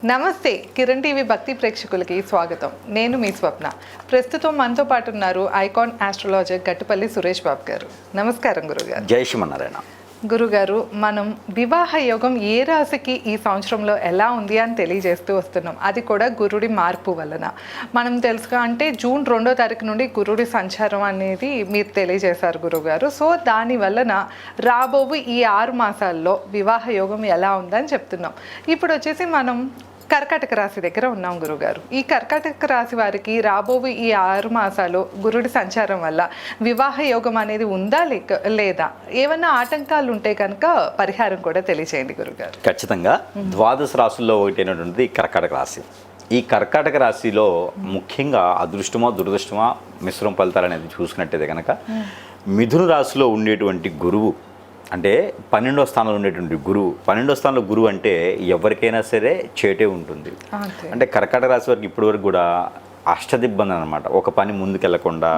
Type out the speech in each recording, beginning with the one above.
నమస్తే కిరణ్ టీవీ భక్తి ప్రేక్షకులకి స్వాగతం. నేను మీ స్వప్న. ప్రస్తుతం మనతో పాటు ఉన్నారు ఐకాన్ ఆస్ట్రాలజర్ గట్టుపల్లి సురేష్ బాబు గారు. నమస్కారం గురుగారు. జై శ్రీమన్నారాయణ. గురుగారు, మనం వివాహ యోగం ఏ రాశికి ఈ సంవత్సరంలో ఎలా ఉంది అని తెలియజేస్తూ వస్తున్నాం. అది కూడా గురుడి మార్పు వలన మనం తెలుసుగా, అంటే జూన్ 2వ తారీఖు నుండి గురుడి సంచారం అనేది మీరు తెలియజేశారు గురుగారు. సో దాని వలన రాబోవు ఈ 6 మాసాల్లో వివాహ యోగం ఎలా ఉందని చెప్తున్నాం. ఇప్పుడు వచ్చేసి మనం కర్కాటక రాశి దగ్గర ఉన్నాం గురుగారు. ఈ కర్కాటక రాశి వారికి రాబోవు ఈ 6 మాసాలు గురుడి సంచారం వల్ల వివాహ యోగం అనేది ఉందా లేదా, ఏమన్నా ఆటంకాలు ఉంటే కనుక పరిహారం కూడా తెలియచేయండి గురుగారు. ఖచ్చితంగా ద్వాదశ రాశుల్లో ఒకటైనటువంటిది కర్కాటక రాశి. ఈ కర్కాటక రాశిలో ముఖ్యంగా అదృష్టమా దురదృష్టమా మిశ్రమ ఫలితాలు అనేది చూసుకున్నట్టయితే కనుక మిథున రాశిలో ఉండేటువంటి గురువు, అంటే 12వ స్థానంలో ఉండేటువంటి గురువు, 12వ స్థానంలో గురువు అంటే ఎవరికైనా సరే చేటే ఉంటుంది. అంటే కర్కాటక రాశి వారికి ఇప్పటి వరకు కూడా అష్టదిబ్బంది అనమాట. ఒక పని ముందుకెళ్లకుండా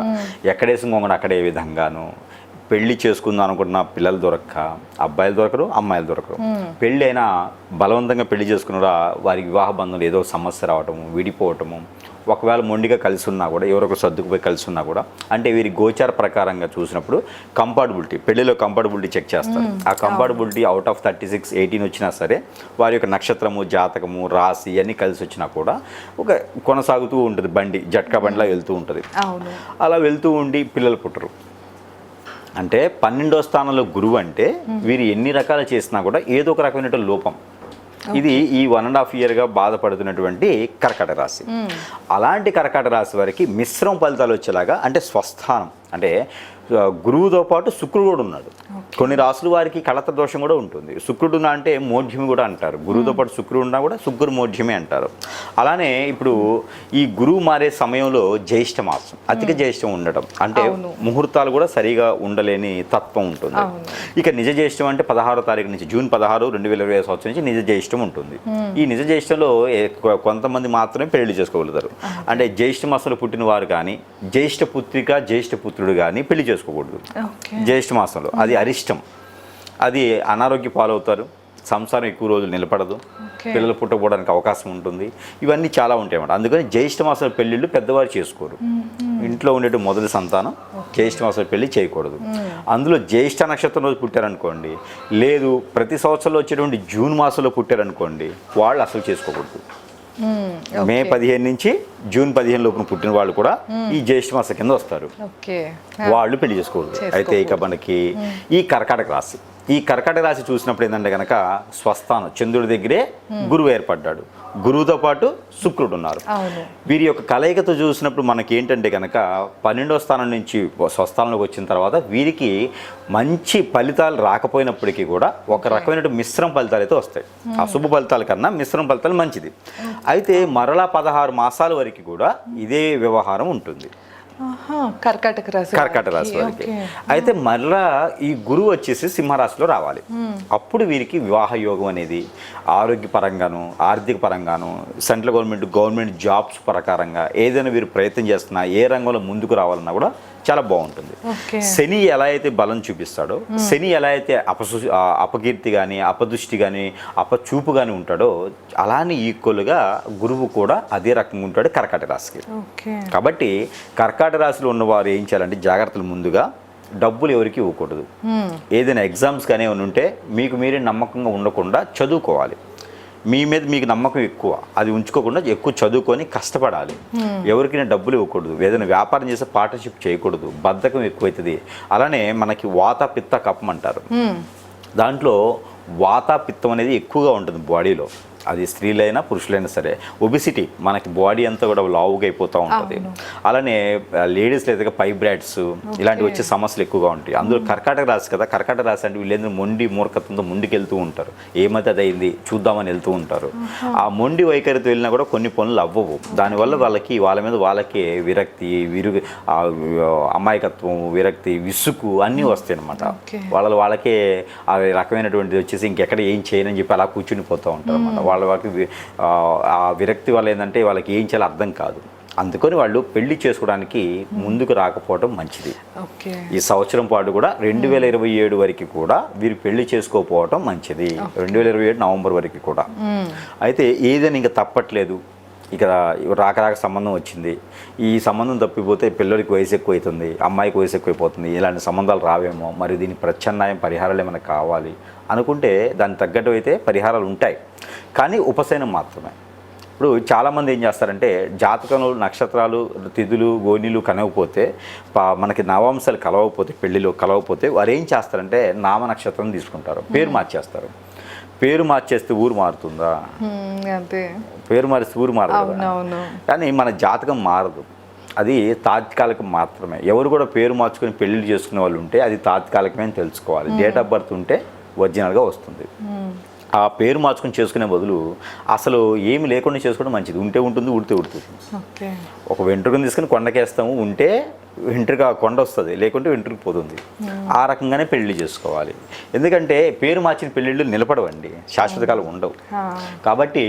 ఎక్కడేసి ఇంకొకటి అక్కడే విధంగాను, పెళ్లి చేసుకుందాం అనుకుంటున్న పిల్లలు దొరక్క, అబ్బాయిలు దొరకరు, అమ్మాయిలు దొరకరు. పెళ్ళి అయినా బలవంతంగా పెళ్లి చేసుకున్నా వారికి వివాహ బంధంలో ఏదో సమస్య రావటము, విడిపోవటము, ఒకవేళ మొండిగా కలిసి ఉన్నా కూడా ఎవరొకరు సర్దుకుపోయి కలిసి ఉన్నా కూడా, అంటే వీరి గోచార ప్రకారంగా చూసినప్పుడు కంపాటబిలిటీ, పెళ్లిలో కంపాటబిలిటీ చెక్ చేస్తారు. ఆ కంపాటబిలిటీ అవుట్ ఆఫ్ 36, 18 వచ్చినా సరే వారి యొక్క నక్షత్రము, జాతకము, రాశి ఇవన్నీ కలిసి వచ్చినా కూడా ఒక కొనసాగుతూ ఉంటుంది. బండి జట్కా బండిలా వెళ్తూ ఉంటుంది. అలా వెళ్తూ ఉండి పిల్లలు పుట్టరు. అంటే 12వ స్థానంలో గురువు అంటే వీరు ఎన్ని రకాలు చేసినా కూడా ఏదో ఒక రకమైన లోపం. ఇది ఈ 1.5 ఇయర్గా బాధపడుతున్నటువంటి కర్కాటక రాశి. అలాంటి కర్కాటక రాశి వారికి మిశ్రమ ఫలితాలు వచ్చేలాగా, అంటే స్వస్థానం, అంటే గురువుతో పాటు శుక్రుడు కూడా ఉన్నాడు. కొన్ని రాసుల వారికి కళత దోషం కూడా ఉంటుంది. శుక్రుడు అంటే మోఢ్యమి కూడా అంటారు. గురువుతో పాటు శుక్రుడు ఉన్నా కూడా శుక్రుడు మోఢ్యమే అంటారు. అలానే ఇప్పుడు ఈ గురువు మారే సమయంలో జ్యేష్ఠ మాసం, అధిక జ్యేష్ఠం ఉండటం, అంటే ముహూర్తాలు కూడా సరిగా ఉండలేని తత్వం ఉంటుంది. ఇక నిజ జ్యేష్ఠం అంటే 16వ తారీఖు నుంచి, జూన్ 16, 2020 సంవత్సరం నుంచి నిజ జ్యేష్ఠం ఉంటుంది. ఈ నిజ జ్యేష్ఠంలో కొంతమంది మాత్రమే పెళ్లి చేసుకోగలుగుతారు. అంటే జ్యేష్ఠ మాసంలో పుట్టిన వారు కానీ, జ్యేష్ఠ పుత్రిక, జ్యేష్ఠ పుత్రుడు కానీ పెళ్లి చేసుకోకూడదు జ్యేష్ఠ మాసంలో. అది అరిష్టం. అది అనారోగ్య పాలవుతారు, సంసారం ఎక్కువ రోజులు నిలబడదు, పిల్లలు పుట్టకపోవడానికి అవకాశం ఉంటుంది. ఇవన్నీ చాలా ఉంటాయి అన్నమాట. అందుకని జ్యేష్ఠ మాసంలో పెళ్ళిళ్ళు పెద్దవారు చేసుకోరు. ఇంట్లో ఉండే మొదటి సంతానం జ్యేష్ఠ మాసంలో పెళ్లి చేయకూడదు. అందులో జ్యేష్ఠ నక్షత్రం రోజు పుట్టారనుకోండి, లేదు ప్రతి సంవత్సరంలో వచ్చేటువంటి జూన్ మాసంలో పుట్టారనుకోండి, వాళ్ళు అసలు చేసుకోకూడదు. మే 15 నుంచి జూన్ 15 లోపున పుట్టిన వాళ్ళు కూడా ఈ జ్యేష్ఠ మాస కింద వస్తారు. వాళ్ళు పెళ్లి చేసుకోకూడదు. అయితే ఇక మనకి ఈ కర్కాటక రాశి, ఈ కర్కాటక రాశి చూసినప్పుడు ఏంటంటే కనుక స్వస్థానం చంద్రుడి దగ్గరే గురువు ఏర్పడ్డాడు. గురువుతో పాటు శుక్రుడు ఉన్నారు. వీరి యొక్క కలయికతో చూసినప్పుడు మనకి ఏంటంటే కనుక 12వ స్థానం నుంచి స్వస్థానంలోకి వచ్చిన తర్వాత వీరికి మంచి ఫలితాలు రాకపోయినప్పటికీ కూడా ఒక రకమైన మిశ్రమ ఫలితాలు అయితే వస్తాయి. అశుభ ఫలితాల కన్నా మిశ్రమ ఫలితాలు మంచిది. అయితే మరలా 16 మాసాల వరకు కూడా ఇదే వ్యవహారం ఉంటుంది కర్కాటక రాశి వారికి. అయితే మరలా ఈ గురువు వచ్చేసి సింహరాశిలో రావాలి. అప్పుడు వీరికి వివాహ యోగం అనేది ఆరోగ్యపరంగాను, ఆర్థిక పరంగాను, సెంట్రల్ గవర్నమెంట్ జాబ్స్ ప్రకారంగా ఏదైనా వీరు ప్రయత్నం చేస్తున్నా, ఏ రంగంలో ముందుకు రావాలన్నా కూడా చాలా బాగుంటుంది. శని ఎలా అయితే బలం చూపిస్తాడో, శని ఎలా అయితే అపకీర్తి కానీ, అపదృష్టి కానీ, అపచూపు కానీ ఉంటాడో, అలానే ఈక్వల్గా గురువు కూడా అదే రకంగా ఉంటాడు కర్కాటక రాశికి. కాబట్టి కర్కాటక రాశిలో ఉన్నవారు ఏం చేయాలంటే జాగ్రత్తలు, ముందుగా డబ్బులు ఎవరికి ఇవ్వకూడదు. ఏదైనా ఎగ్జామ్స్ కానీ ఏమైనా ఉంటే మీకు మీరే నమ్మకంగా ఉండకుండా చదువుకోవాలి. మీ మీద మీకు నమ్మకం ఎక్కువ, అది ఉంచుకోకుండా ఎక్కువ చదువుకొని కష్టపడాలి. ఎవరికైనా డబ్బులు ఇవ్వకూడదు. ఏదైనా వ్యాపారం చేసే పార్ట్నర్షిప్ చేయకూడదు. బద్ధకం ఎక్కువవుతుంది. అలానే మనకి వాత పిత్త కఫం అంటారు. దాంట్లో వాత పిత్తం అనేది ఎక్కువగా ఉంటుంది బాడీలో. అది స్త్రీలైనా పురుషులైనా సరే. ఒబిసిటీ, మనకి బాడీ అంతా కూడా లావుగా అయిపోతూ ఉంటుంది. అలానే లేడీస్లో అయితే ఫైబ్రాయిడ్స్ ఇలాంటివి వచ్చే సమస్యలు ఎక్కువగా ఉంటాయి. అందులో కర్కాటక రాశి కదా, కర్కాటక రాశి అంటే వీళ్ళేందుకు మొండి మూర్ఖత్వంతో ముందుకెళ్తూ ఉంటారు. ఏమైతే అది అయింది చూద్దామని వెళ్తూ ఉంటారు. ఆ మొండి వైఖరితో వెళ్ళినా కూడా కొన్ని పనులు అవ్వవు. దానివల్ల వాళ్ళ మీద వాళ్ళకి విరక్తి, అమాయకత్వం, విరక్తి, విసుగు అన్నీ వస్తాయి అన్నమాట. వాళ్ళకే ఆ రకమైనటువంటిది వచ్చేసి ఇంకెక్కడ ఏం చేయనని చెప్పి అలా కూర్చుని పోతూ ఉంటారు అన్నమాట. వాళ్ళకి ఆ విరక్తి వల్ల ఏంటంటే వాళ్ళకి ఏం చేయాలో అర్థం కాదు. అందుకని వాళ్ళు పెళ్లి చేసుకోవడానికి ముందుకు రాకపోవడం మంచిది. ఓకే. ఈ సంవత్సరం పాటు కూడా 2027 వరకు కూడా వీరు పెళ్లి చేసుకోకపోవడం మంచిది. 2027 నవంబర్ వరకు కూడా. అయితే ఏదైనా ఇంకా తప్పట్లేదు, ఇక రాక సంబంధం వచ్చింది, ఈ సంబంధం తప్పిపోతే పిల్లడికి వయసు ఎక్కువ అవుతుంది, అమ్మాయికి వయసు ఎక్కువైపోతుంది, ఇలాంటి సంబంధాలు రావేమో, మరి దీని ప్రత్యామ్నాయం పరిహారాలు ఏమైనా కావాలి అనుకుంటే దానికి తగ్గట్టు అయితే పరిహారాలు ఉంటాయి, కానీ ఉపశమనం మాత్రమే. ఇప్పుడు చాలామంది ఏం చేస్తారంటే జాతకంలో నక్షత్రాలు తిథులు గోనీలు కలవకపోతే మనకి నవాంశాలు కలవకపోతే పెళ్లిలో కలవకపోతే వారు ఏం చేస్తారంటే నామ నక్షత్రం తీసుకుంటారు, పేరు మార్చేస్తారు. పేరు మార్చేస్తే ఊరు మారుతుందా? అంతే. పేరు మారిస్తే ఊరు మారదు. కానీ మన జాతకం మారదు, అది తాత్కాలికం మాత్రమే. ఎవరు కూడా పేరు మార్చుకొని పెళ్లిళ్ళు చేసుకునే వాళ్ళు ఉంటే అది తాత్కాలికమే అని తెలుసుకోవాలి. డేట్ ఆఫ్ బర్త్ ఉంటే ఒరిజినల్గా వస్తుంది. ఆ పేరు మార్చుకొని చేసుకునే బదులు అసలు ఏమి లేకుండా చేసుకోవడం మంచిది. ఉంటే ఉంటుంది, ఉడితే ఉడుతుంది. ఒక వెంట్రుకను తీసుకుని కొండకేస్తాము, ఉంటే వెంట్రుక కొండ వస్తుంది, లేకుంటే వెంట్రుక పోతుంది. ఆ రకంగానే పెళ్లి చేసుకోవాలి. ఎందుకంటే పేరు మార్చిన పెళ్ళిళ్ళు నిలబడవండి, శాశ్వత కాలం ఉండవు. కాబట్టి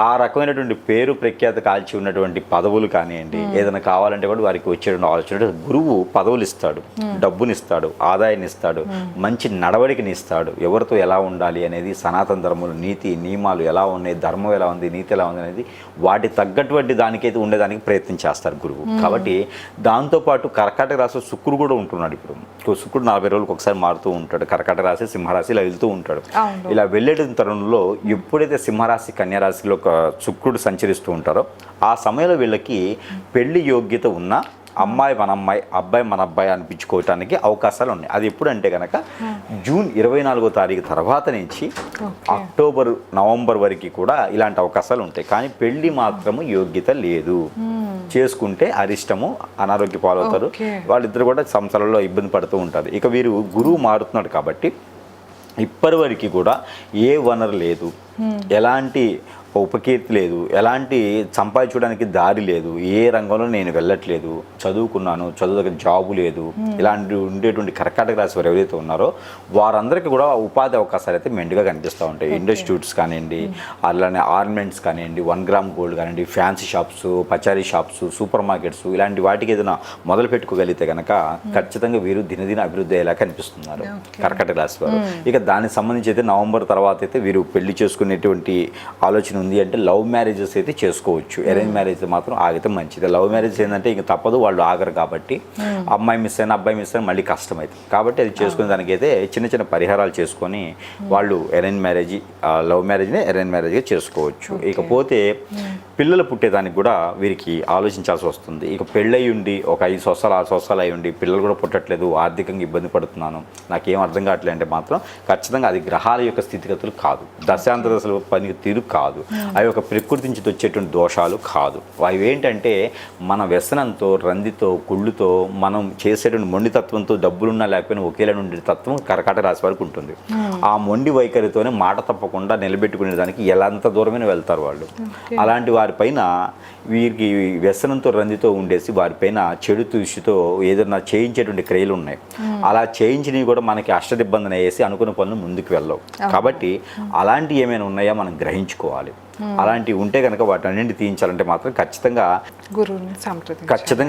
ఆ రకమైనటువంటి పేరు ప్రఖ్యాత కాల్చి ఉన్నటువంటి పదవులు కానివ్వండి, ఏదైనా కావాలంటే కూడా వారికి వచ్చేటువంటి ఆలోచన, గురువు పదవులు ఇస్తాడు, డబ్బునిస్తాడు, ఆదాయాన్ని ఇస్తాడు, మంచి నడవడికని ఇస్తాడు. ఎవరితో ఎలా ఉండాలి అనేది సనాతన ధర్మంలో నీతి నియమాలు ఎలా ఉన్నాయి, ధర్మం ఎలా ఉంది, నీతి ఎలా ఉంది అనేది వాటి తగ్గటువంటి దానికైతే ఉండేదానికి ప్రయత్నం చేస్తారు గురువు. కాబట్టి దాంతోపాటు కర్కాటక రాశి శుక్రుడు కూడా ఉంటున్నాడు. ఇప్పుడు శుక్రుడు 40 రోజులకు ఒకసారి మారుతూ ఉంటాడు. కర్కాటక రాశి సింహరాశి ఇలా వెళ్తూ ఉంటాడు. ఇలా వెళ్ళే తరుణంలో ఎప్పుడైతే సింహరాశి కన్యారాశిలో శుక్రుడు సంచరిస్తూ ఉంటారో ఆ సమయంలో వీళ్ళకి పెళ్లి యోగ్యత ఉన్న అమ్మాయి మన అమ్మాయి, అబ్బాయి మన అబ్బాయి అనిపించుకోవటానికి అవకాశాలు ఉన్నాయి. అది ఎప్పుడంటే కనుక జూన్ 24వ తారీఖు తర్వాత నుంచి అక్టోబర్ నవంబర్ వరకు కూడా ఇలాంటి అవకాశాలు ఉంటాయి. కానీ పెళ్లి మాత్రము యోగ్యత లేదు. చేసుకుంటే అరిష్టము, అనారోగ్య పాలవుతారు. వాళ్ళిద్దరు కూడా సంసారంలో ఇబ్బంది పడుతూ ఉంటారు. ఇక వీరు గురువు మారుతున్నాడు కాబట్టి ఇప్పటి వరకు కూడా ఏ వనరు లేదు, ఎలాంటి ఉపకీర్తి లేదు, ఎలాంటి సంపాదించడానికి దారి లేదు, ఏ రంగంలో నేను వెళ్ళట్లేదు, చదువుకున్నాను, చదువు దగ్గర జాబు లేదు, ఇలాంటి ఉండేటువంటి కర్కాటక రాశి వారు ఎవరైతే ఉన్నారో వారందరికీ కూడా ఉపాధి అవకాశాలు అయితే మెండుగా కనిపిస్తూ ఉంటాయి. ఇండస్ట్యూట్స్ కానివ్వండి, అలానే ఆర్నమెంట్స్ కానివ్వండి, 1 గ్రామ్ గోల్డ్ కానివ్వండి, ఫ్యాన్సీ షాప్స్, పచారీ షాప్స్, సూపర్ మార్కెట్స్, ఇలాంటి వాటికి ఏదైనా మొదలు పెట్టుకోగలిగితే కనుక ఖచ్చితంగా వీరు దినదిన అభివృద్ధి అయ్యేలా కనిపిస్తున్నారు కర్కాటక రాశి వారు. ఇక దానికి సంబంధించి అయితే నవంబర్ తర్వాత అయితే వీరు పెళ్లి చేసుకునేటువంటి ఆలోచన ఉంది అంటే లవ్ మ్యారేజెస్ అయితే చేసుకోవచ్చు. అరేంజ్ మ్యారేజ్ మాత్రం ఆగితే మంచిది. లవ్ మ్యారేజ్ ఏంటంటే ఇంక తప్పదు, వాళ్ళు ఆగరు కాబట్టి అమ్మాయి మిస్ అయినా అబ్బాయి మిస్ అయినా మళ్ళీ కష్టమవుతుంది. కాబట్టి అది చేసుకునే దానికైతే చిన్న చిన్న పరిహారాలు చేసుకొని వాళ్ళు అరేంజ్ మ్యారేజ్, లవ్ మ్యారేజ్ని అరేంజ్ మ్యారేజ్గా చేసుకోవచ్చు. ఇకపోతే పిల్లలు పుట్టేదానికి కూడా వీరికి ఆలోచించాల్సి వస్తుంది. ఇక పెళ్ళయి ఉండి ఒక 5 సంవత్సరాలు 6 సంవత్సరాలు అయి ఉండి పిల్లలు కూడా పుట్టట్లేదు, ఆర్థికంగా ఇబ్బంది పడుతున్నాను, నాకేం అర్థం కావట్లేదు అంటే మాత్రం ఖచ్చితంగా అది గ్రహాల యొక్క స్థితిగతులు కాదు, దశాంతర దశల పని తీరు కాదు, అవి ఒక ప్రకృతి నుంచి వచ్చేటువంటి దోషాలు కాదు. అవి ఏంటంటే మన వ్యసనంతో, రందితో, కుళ్ళుతో, మనం చేసేటువంటి మొండితత్వంతో, డబ్బులున్నా లేకపోయినా ఒకేలా ఉండే తత్వం కర్కాటక రాశి వారికి ఉంటుంది. ఆ మొండి వైఖరితోనే మాట తప్పకుండా నిలబెట్టుకునే దానికి ఎలాంత దూరమైన వెళ్తారు వాళ్ళు. అలాంటి వారిపైన వీరికి వ్యసనంతో, రందితో ఉండేసి వారిపైన చెడు దృష్టితో ఏదైనా చేయించేటువంటి క్రియలు ఉన్నాయి. అలా చేయించినవి కూడా మనకి అష్టదిబ్బందన వేసి అనుకున్న పనులు ముందుకు వెళ్ళవు. కాబట్టి అలాంటివి ఏమైనా ఉన్నాయా మనం గ్రహించుకోవాలి. అలాంటివి ఉంటే కనుక వాటి అన్నింటి తీయించాలంటే మాత్రం ఖచ్చితంగా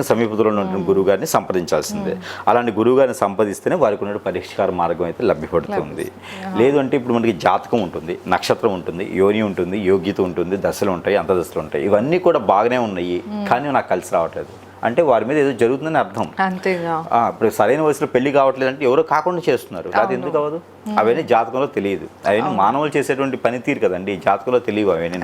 సమీపంలో ఉన్న గురువు గారిని సంప్రదించాల్సిందే. అలాంటి గురువు గారిని సంప్రదిస్తేనే వారికి ఉన్న పరిష్కార మార్గం అయితే లభ్యపడుతుంది. లేదు అంటే ఇప్పుడు మనకి జాతకం ఉంటుంది, నక్షత్రం ఉంటుంది, యోని ఉంటుంది, యోగ్యత ఉంటుంది, దశలు ఉంటాయి, అంతదశలు ఉంటాయి. ఇవన్నీ కూడా బాగానే ఉన్నాయి, కానీ నాకు కలిసి రావట్లేదు అంటే వారి మీద ఏదో జరుగుతుందని అర్థం. అంతేగా. ఇప్పుడు సరైన వయసులో పెళ్లి కావట్లేదు అంటే ఎవరో కాకుండా చేస్తున్నారు, అది ఎందుకు అవ్వదు? అవన్నీ జాతకంలో తెలియదు. అవన్నీ మానవులు చేసేటువంటి పనితీరు కదండి, జాతకంలో తెలియవు అవన్నీ.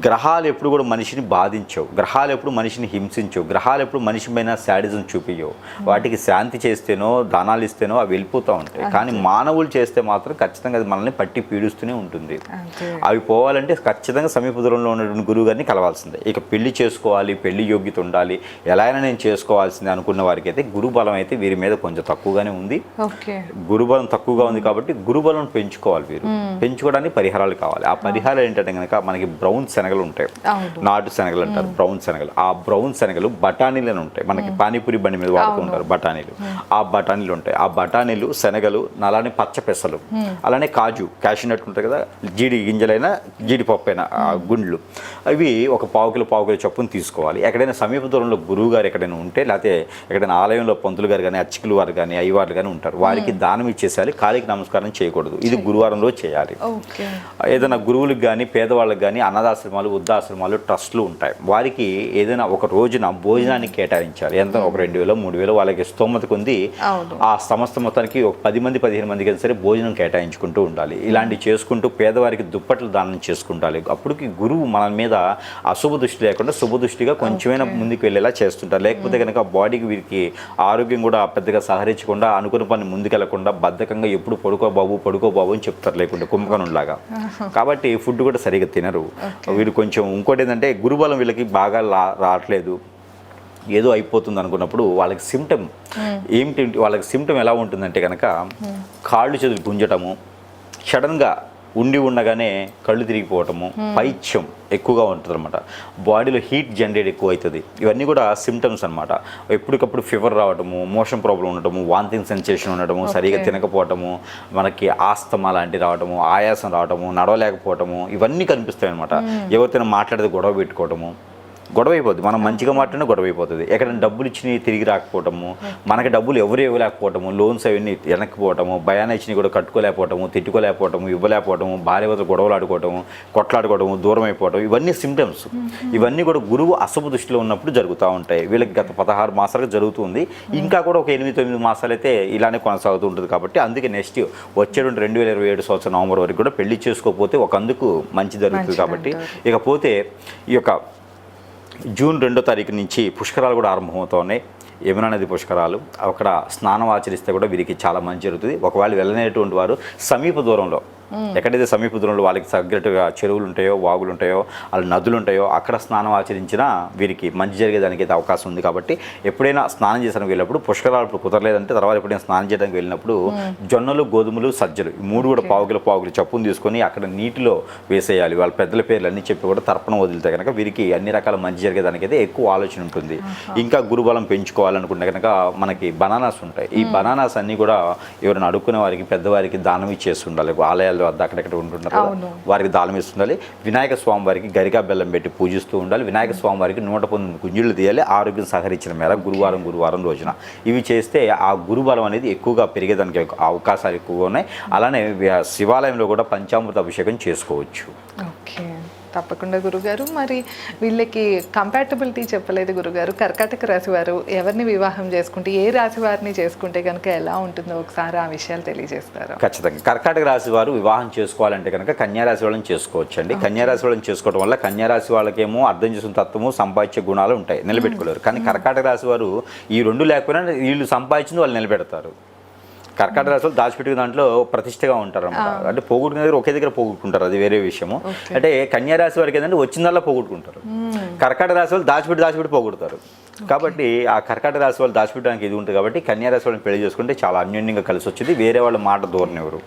గ్రహాలు ఎప్పుడు కూడా మనిషిని బాధించవు, గ్రహాలు ఎప్పుడు మనిషిని హింసించవు, గ్రహాలు ఎప్పుడు మనిషి పైన శాడిజం చూపించవు. వాటికి శాంతి చేస్తేనో దానాలు ఇస్తేనో అవి వెళ్ళిపోతూ ఉంటాయి. కానీ మానవులు చేస్తే మాత్రం ఖచ్చితంగా అది మనల్ని పట్టి పీడిస్తూనే ఉంటుంది. అవి పోవాలంటే ఖచ్చితంగా సమీప దూరంలో ఉన్నటువంటి గురువు గారిని కలవాల్సిందే. ఇక పెళ్లి చేసుకోవాలి, పెళ్లి యోగ్యత ఉండాలి, ఎలా అయినా నేను చేసుకోవాల్సింది అనుకున్న వారికి అయితే గురుబలం అయితే వీరి మీద కొంచెం తక్కువగానే ఉంది. ఓకే. గురుబలం తక్కువగా ఉంది కాబట్టి గురుబలం పెంచుకోవాలి వీరు. పెంచుకోవడానికి పరిహారాలు కావాలి. ఆ పరిహారాలు ఏంటంటే కనుక మనకి బ్రౌన్ శనగలు ఉంటాయి, నాటు శనగలు అంటారు, బ్రౌన్ శనగలు. ఆ బ్రౌన్ శనగలు బఠానీలను ఉంటాయి, మనకి పానీపూరి బండి మీద వాడుతుంటారు బఠానీలు. ఆ బఠానీలు ఉంటాయి. ఆ బఠానీలు, శనగలు, అలానే పచ్చ పెసలు, అలానే కాజు, క్యాషినట్ ఉంటాయి కదా, జీడి గింజలైనా జీడిపప్పు అయినా గుండ్లు, అవి ఒక పావు కిలో చొప్పున తీసుకోవాలి. ఎక్కడైనా సమీప దూరంలో గురువు గారు ఎక్కడైనా ఉంటే, లేకపోతే ఎక్కడైనా ఆలయంలో పంతులు గారు కానీ, అర్చకులు వారు కానీ, అయ్యవారు కానీ ఉంటారు, వారికి దానం ఇచ్చేసేయాలి. కాలికి నమస్కారం చేయకూడదు. ఇది గురువారంలో చేయాలి. ఏదైనా గురువులకు కానీ, పేదవాళ్ళకి కానీ అనాథాశ్రమాలు, వృద్ధాశ్రమాలు, ట్రస్టులు ఉంటాయి. వారికి ఏదైనా ఒక రోజున భోజనానికి కేటాయించాలి. ఎంత ఒక 2,000 3,000 వాళ్ళకి స్తోమతకు ఉంది. ఆ సంస్థ మొత్తానికి ఒక 10 మంది 15 మందికి అయితే సరే భోజనం కేటాయించుకుంటూ ఉండాలి. ఇలాంటివి చేసుకుంటూ పేదవారికి దుప్పట్లు దానం చేసుకుంటాలి. అప్పటికి గురువు మన మీద అశుభ దృష్టి లేకుండా శుభ దృష్టిగా కొంచెమైనా ముందుకు వెళ్ళేలా చేస్తుంటారు. లేకపోతే కనుక బాడీకి వీరికి ఆరోగ్యం కూడా పెద్దగా సహకరించకుండా, అనుకున్న పని ముందుకెళ్లకుండా బద్ధకంగా ఎప్పుడు పడుకో బాబు అని చెప్తారు, లేకుంటే కుంభకణులాగా. కాబట్టి ఫుడ్ కూడా సరిగా తినరు వీరు. కొంచెం ఇంకోటి ఏంటంటే గురుబలం వీళ్ళకి బాగా రావట్లేదు, ఏదో అయిపోతుంది అనుకున్నప్పుడు వాళ్ళకి సిమ్టమ్ ఏమిటి, వాళ్ళకి సిమ్టమ్ ఎలా ఉంటుందంటే కనుక కాళ్ళు చేతులు గుంజటము, సడన్గా ఉండగానే కళ్ళు తిరిగిపోవటము, పైత్యం ఎక్కువగా ఉంటుంది అనమాట, బాడీలో హీట్ జనరేట్ ఎక్కువ అవుతుంది. ఇవన్నీ కూడా సిమ్టమ్స్ అనమాట. ఎప్పటికప్పుడు ఫీవర్ రావటము, మోషన్ ప్రాబ్లం ఉండటము, వాంతింగ్ సెన్సేషన్ ఉండటము, సరిగా తినకపోవటము, మనకి ఆస్తమా లాంటివి రావటము, ఆయాసం రావటము, నడవలేకపోవటము, ఇవన్నీ కనిపిస్తాయి అనమాట. ఎవరితోనైనా మాట్లాడితే గొడవ పెట్టుకోవటము, గొడవ అయిపోద్ది. మనం మంచిగా మాట్లాడినా గొడవ అయిపోతుంది. ఎక్కడైనా డబ్బులు ఇచ్చినవి తిరిగి రాకపోవటము, మనకి డబ్బులు ఎవరు ఇవ్వలేకపోవటము, లోన్స్ అవన్నీ వెనక్కిపోవటము, భయాన్ని ఇచ్చినవి కూడా కట్టుకోలేకపోవటము, తిట్టుకోలేకపోవటము, ఇవ్వలేకపోవటము, భార్య వద్ద గొడవలు ఆడుకోవటము, కొట్లాడుకోవటము, దూరం అయిపోవటం, ఇవన్నీ సిమ్టమ్స్. ఇవన్నీ కూడా గురువు అశుభ దృష్టిలో ఉన్నప్పుడు జరుగుతూ ఉంటాయి. వీళ్ళకి గత 16 మాసాలుగా జరుగుతుంది. ఇంకా కూడా ఒక 8-9 మాసాలు అయితే ఇలానే కొనసాగుతూ ఉంటుంది. కాబట్టి అందుకే నెక్స్ట్ వచ్చేటువంటి 2027 సంవత్సరం నవంబర్ వరకు కూడా పెళ్లి చేసుకోకపోతే ఒక అందుకు మంచి జరుగుతుంది. కాబట్టి ఇకపోతే ఈ యొక్క జూన్ 2వ తారీఖు నుంచి పుష్కరాలు కూడా ఆరంభమవుతున్నాయి. యమునా నది పుష్కరాలు. అక్కడ స్నానం ఆచరిస్తే కూడా వీరికి చాలా మంచి జరుగుతుంది. ఒకవేళ వెళ్ళనేటువంటి వారు సమీప దూరంలో, ఎక్కడైతే సమీప దూరంలో వాళ్ళకి తగ్గట్టుగా చెరువులు ఉంటాయో, వాగులు ఉంటాయో, అలా నదులు ఉంటాయో, అక్కడ స్నానం ఆచరించినా వీరికి మంచి జరిగేదానికి అయితే అవకాశం ఉంది. కాబట్టి ఎప్పుడైనా స్నానం చేసడానికి వెళ్ళినప్పుడు, పుష్కరాలు కుదరలేదంటే తర్వాత ఎప్పుడైనా స్నానం చేయడానికి వెళ్ళినప్పుడు జొన్నలు, గోధుమలు, సజ్జలు, ఈ 3 కూడా పావు కిలో చప్పును తీసుకొని అక్కడ నీటిలో వేసేయాలి. వాళ్ళ పెద్దల పేర్లు అన్నీ చెప్పి కూడా తర్పణం వదిలితే కనుక వీరికి అన్ని రకాల మంచి జరిగేదానికి అయితే ఎక్కువ ఆలోచన ఉంటుంది. ఇంకా గురుబలం పెంచుకోవాలనుకుంటే కనుక మనకి బనానాస్ ఉంటాయి. ఈ బనానాస్ అన్నీ కూడా ఎవరైనా అడుక్కునే వారికి, పెద్దవారికి దానం ఇచ్చేసి ఉండాలి. ఆలయాలు వద్ద అక్కడెక్కడ ఉంటుంటారు, వారికి దానం ఇస్తుండాలి. వినాయక స్వామి వారికి గరికా బెల్లం పెట్టి పూజిస్తూ ఉండాలి. వినాయక స్వామి వారికి 119 గుంజులు తీయాలి. ఆరోగ్యం సహకరించిన మేర గురువారం రోజున ఇవి చేస్తే ఆ గురుబలం అనేది ఎక్కువగా పెరిగేదానికి అవకాశాలు ఎక్కువగా ఉన్నాయి. అలానే శివాలయంలో కూడా పంచామృత అభిషేకం చేసుకోవచ్చు. ఓకే, తప్పకుండా గురుగారు. మరి వీళ్ళకి కంపాటబిలిటీ చెప్పలేదు గురుగారు. కర్కాటక రాశి వారు ఎవరిని వివాహం చేసుకుంటే, ఏ రాశి వారిని చేసుకుంటే కనుక ఎలా ఉంటుందో ఒకసారి ఆ విషయాలు తెలియజేస్తారు. ఖచ్చితంగా కర్కాటక రాశి వారు వివాహం చేసుకోవాలంటే కనుక కన్యారాశి వాళ్ళని చేసుకోవచ్చు అండి. కన్యారాశి వాళ్ళని చేసుకోవడం వల్ల కన్యారాశి వాళ్ళకేమో అర్థం చేసుకున్న తత్వము, సంపాదించే గుణాలు ఉంటాయి, నిలబెట్టుకోలేరు. కానీ కర్కాటక రాశి వారు ఈ 2 లేకపోయినా వీళ్ళు సంపాదించింది వాళ్ళు నిలబెడతారు. కర్కాటక రాశి వాళ్ళు దాచిపెట్టుకునే దాంట్లో ప్రతిష్టగా ఉంటారు అనమాట. అంటే పోగొట్టుకునే దగ్గర ఒకే దగ్గర పోగొట్టుకుంటారు, అది వేరే విషయము. అంటే కన్యా రాశి వారికి ఏంటంటే వచ్చిందల్లా పోగొట్టుకుంటారు. కర్కాటక రాశి వాళ్ళు దాచిపెట్టి పోగొడతారు. కాబట్టి ఆ కర్కాటక రాశి వాళ్ళు దాచిపెట్టడానికి ఇది ఉంటుంది. కాబట్టి కన్యా రాశి వాళ్ళని పెళ్లి చేసుకుంటే చాలా అన్యోన్యంగా కలిసి వచ్చింది. వేరే వాళ్ళ మాట దూరనివ్వరు,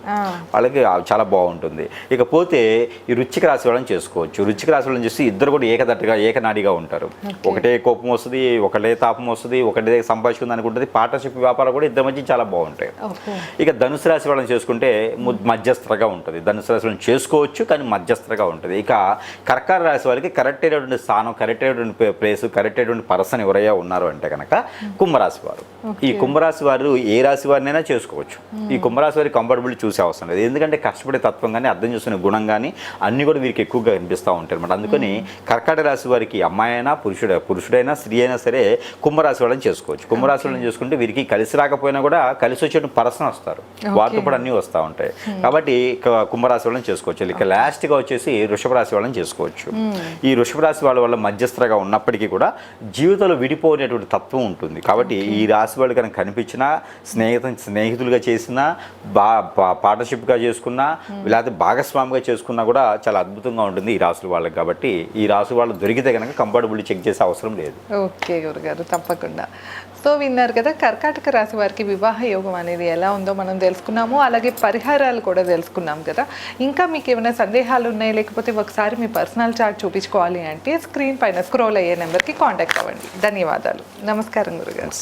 వాళ్ళకి చాలా బాగుంటుంది. ఇకపోతే ఈ వృశ్చిక రాశి వాళ్ళని చేసుకోవచ్చు. వృశ్చిక రాశి వాళ్ళని చేసి ఇద్దరు కూడా ఏకనాడిగా ఉంటారు. ఒకటే కోపం వస్తుంది, ఒకటే తాపం వస్తుంది, ఒకటే సంపాదించుకుందానికి ఉంటుంది. పార్ట్నర్షిప్ వ్యాపారాలు కూడా ఇద్దరి మధ్య చాలా బాగుంటాయి. ఇక ధనుసు రాశి వాళ్ళని చేసుకుంటే మధ్యస్థగా ఉంటుంది. ధనుసు రాశి వాళ్ళని చేసుకోవచ్చు, కానీ మధ్యస్థగా ఉంటుంది. ఇక కర్కాటక రాశి వారికి కరెక్ట్ అయినటువంటి స్థానం, కరెక్ట్ అయినటువంటి ప్లేస్, కరెక్ట్ అయినటువంటి పర్సన్ ఎవరైనా ఉన్నారు అంటే కనుక కుంభరాశి వారు. ఈ కుంభరాశి వారు ఏ రాశి వారినైనా చేసుకోవచ్చు. ఈ కుంభరాశి వారికి కంఫర్టబుల్ చూసే అవసరం లేదు. ఎందుకంటే కష్టపడే తత్వం కానీ, అర్థం చేసుకునే గుణం కానీ అన్నీ కూడా వీరికి ఎక్కువగా కనిపిస్తూ ఉంటాయి అనమాట. అందుకని కర్కాటక రాశి వారికి అమ్మాయి అయినా పురుషుడైనా స్త్రీ అయినా సరే కుంభరాశి వాళ్ళని చేసుకోవచ్చు. కుంభరాశి వాళ్ళని చేసుకుంటే వీరికి కలిసి రాకపోయినా కూడా కలిసి వచ్చే పర్సన్ వస్తారు, వాటితో కూడా అన్నీ వస్తూ ఉంటాయి. కాబట్టి కుంభరాశి వాళ్ళని చేసుకోవచ్చు. ఇక లాస్ట్గా వచ్చేసి వృషభ రాశి వాళ్ళని చేసుకోవచ్చు. ఈ వృషభ రాశి వాళ్ళ వల్ల మధ్యస్థగా ఉన్నప్పటికీ కూడా జీవితంలో విడిపోయినటువంటి తత్వం ఉంటుంది. కాబట్టి ఈ రాశి వాళ్ళు కనుక కనిపించినా స్నేహితులుగా చేసినా పార్ట్నర్షిప్గా చేసుకున్నా లేకపోతే భాగస్వామిగా చేసుకున్నా కూడా చాలా అద్భుతంగా ఉంటుంది ఈ రాశుల వాళ్ళకి. కాబట్టి ఈ రాశి వాళ్ళు దొరికితే కనుక కంఫర్టబుల్ చెక్ చేసే అవసరం లేదు. ఓకే గురుగారు, తప్పకుండా. సో విన్నారు కదా, కర్కాటక రాశి వారికి వివాహ యోగం అనేది ఎలా ఉందో మనం తెలుసుకున్నాము, అలాగే పరిహారాలు కూడా తెలుసుకున్నాం కదా. ఇంకా మీకు ఏమైనా సందేహాలు ఉన్నాయి, లేకపోతే ఒకసారి మీ పర్సనల్ చార్ట్ చూపించుకోవాలి అంటే స్క్రీన్ పైన స్క్రోల్ అయ్యే నెంబర్కి కాంటాక్ట్ అవ్వండి. ధన్యవాదాలు. నమస్కారం గురుగారు.